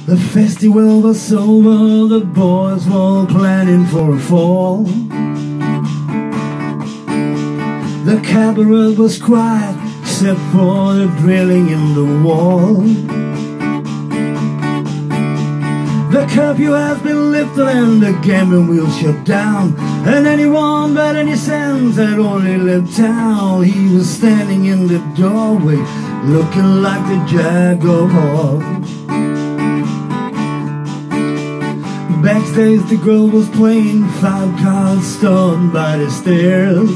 The festival was over, the boys were all planning for a fall. The cabaret was quiet, except for the drilling in the wall. The curfew has been lifted and the gambling wheel shut down, and anyone but any sense had only left town. He was standing in the doorway, looking like the Jag of Hearts. Backstage the girl was playing 5 cards stored by the stairs.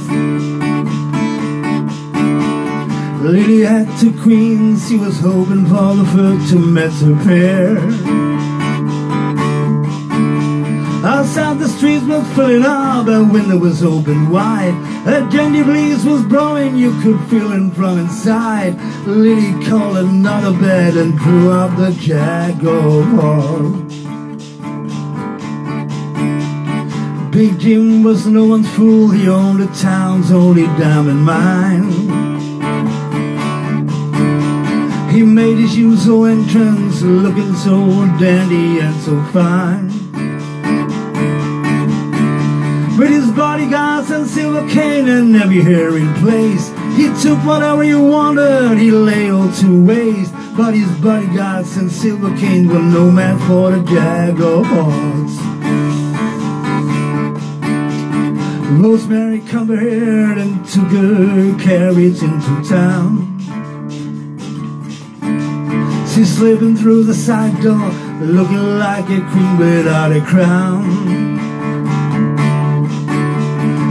Lily had 2 queens, she was hoping for the first to match her pair. Outside the streets was filling up, a window was open wide. A gentle breeze was blowing, you could feel it from inside. Lily called another bed and drew up the Jag of Hearts. Big Jim was no one's fool, he owned the town's only diamond mine. He made his usual entrance, looking so dandy and so fine. With his bodyguards and silver cane and every hair in place, he took whatever he wanted, he lay all to waste. But his bodyguards and silver cane were no match for the Jag of Hearts. Rosemary come here and took her carriage into town. She's slipping through the side door, looking like a queen without a crown.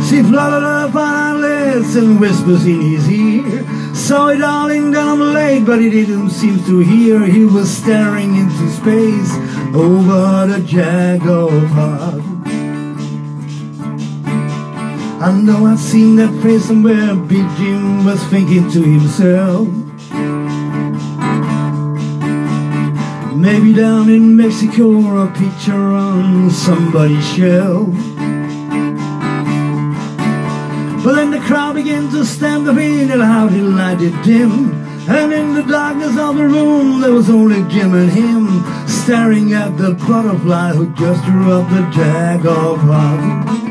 She fluttered up on her lips and whispers in his ear, "Sorry darling that I'm late," but he didn't seem to hear. He was staring into space over the Jag of Hearts. I know I've seen that face somewhere, Big Jim was thinking to himself. Maybe down in Mexico or a picture on somebody's shelf. But then the crowd began to stamp the feet and how the light did dim. And in the darkness of the room there was only Jim and him, staring at the butterfly who just drew up the Jag of Hearts.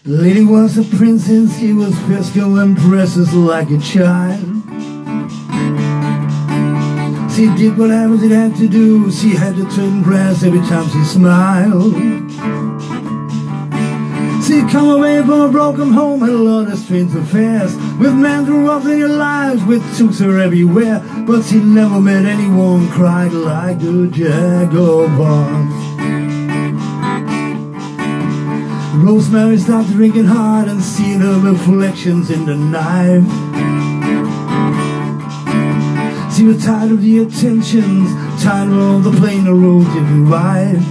Lily was a princess, she was fiscal and precious like a child. She did whatever she had to do, she had to turn brass every time she smiled. She'd come away from a broken home, had a lot of strange affairs, with men who roughed in her lives, with took her everywhere. But she never met anyone cried like the Jag of Hearts. Rosemary started drinking hard and seeing her reflections in the knife. She was tired of the attentions, tired of all the plain roads every wife.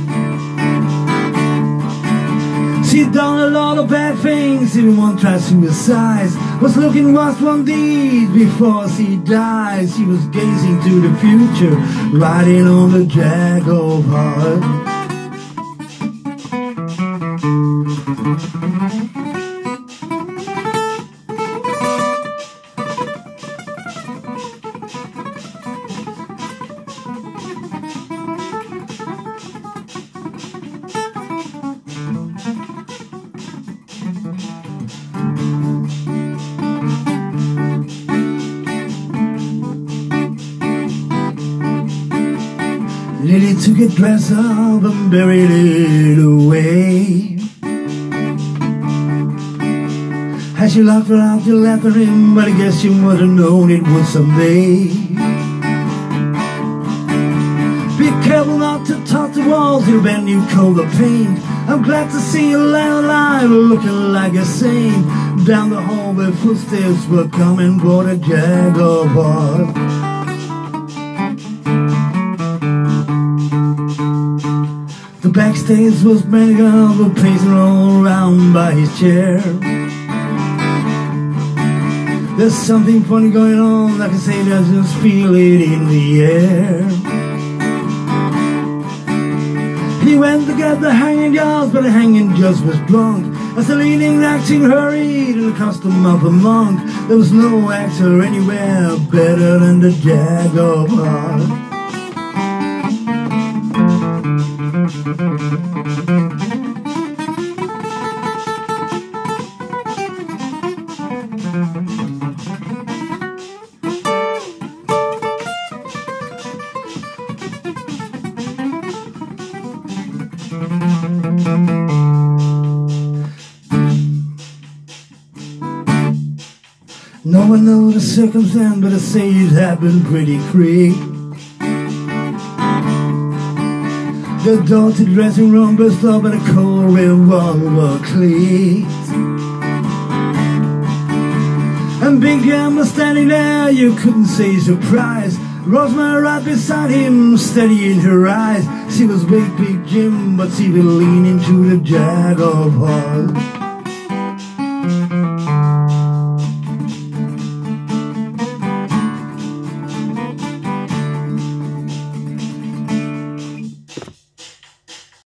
She'd done a lot of bad things, even one tried suicide. Was looking what's one deed before she died. She was gazing to the future, riding on the Jag of Hearts. Lily took a dress off and buried it away. As she locked her out, she left her in, but I guess she would have known it would someday. Be careful not to walls your band you call the paint. I'm glad to see you alive, looking like a saint. Down the hallway footsteps were coming, brought a jag apart. The backstage was many girls were pacing all around by his chair. There's something funny going on, like I say, I just feel it in the air. He went to get the hanging jars, but the hanging just was drunk. As the leading acting hurried in the costume of a monk, there was no actor anywhere better than the Jag of Heart. No one knows the circumstance, but I say it happened pretty quick. The door to the dressing room burst up and a cold revolver clicked. And Big Jim was standing there, you couldn't say surprise. Rosemary right beside him, steady in her eyes. She was big Big Jim, but she was leaning to the Jag of Heart.